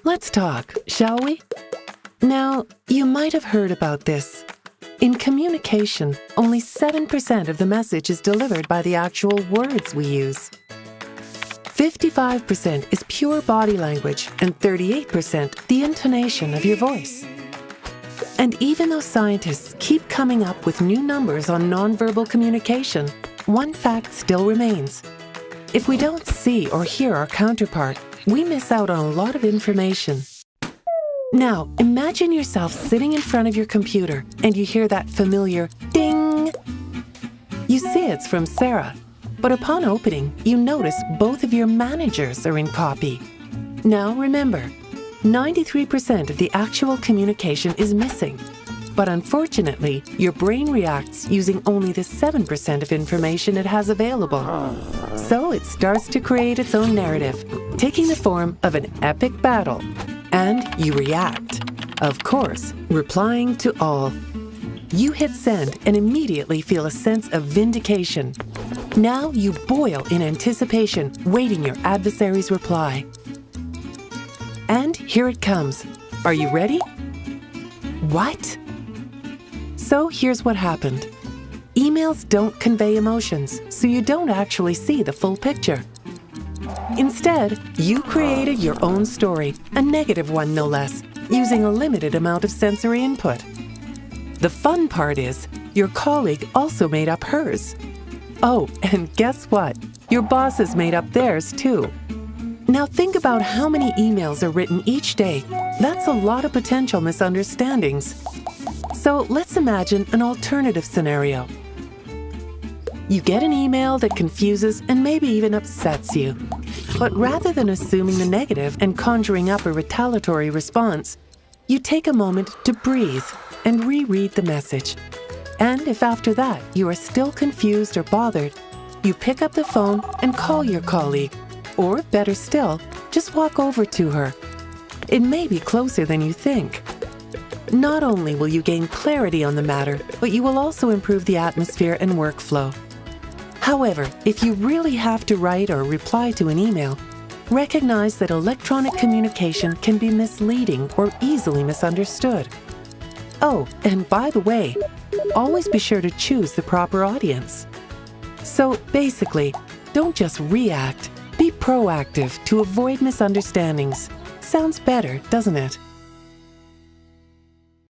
Let's talk, shall we? Now, you might have heard about this. In communication, only 7% of the message is delivered by the actual words we use. 55% is pure body language and 38% the intonation of your voice. And even though scientists keep coming up with new numbers on nonverbal communication, one fact still remains. If we don't see or hear our counterpart, we miss out on a lot of information. Now, imagine yourself sitting in front of your computer and you hear that familiar ding. You see it's from Sarah, but upon opening, you notice both of your managers are in copy. Now remember, 93% of the actual communication is missing, but unfortunately, your brain reacts using only the 7% of information it has available. So it starts to create its own narrative, taking the form of an epic battle. And you react, of course, replying to all. You hit send and immediately feel a sense of vindication. Now you boil in anticipation, waiting your adversary's reply. And here it comes. Are you ready? What? So here's what happened. Emails don't convey emotions, so you don't actually see the full picture. Instead, you created your own story, a negative one no less, using a limited amount of sensory input. The fun part is, your colleague also made up hers. Oh, and guess what? Your bosses made up theirs too. Now think about how many emails are written each day. That's a lot of potential misunderstandings. So let's imagine an alternative scenario. You get an email that confuses and maybe even upsets you. But rather than assuming the negative and conjuring up a retaliatory response, you take a moment to breathe and reread the message. And if after that you are still confused or bothered, you pick up the phone and call your colleague. Or better still, just walk over to her. It may be closer than you think. Not only will you gain clarity on the matter, but you will also improve the atmosphere and workflow. However, if you really have to write or reply to an email, recognize that electronic communication can be misleading or easily misunderstood. Oh, and by the way, always be sure to choose the proper audience. So basically, don't just react, be proactive to avoid misunderstandings. Sounds better, doesn't it?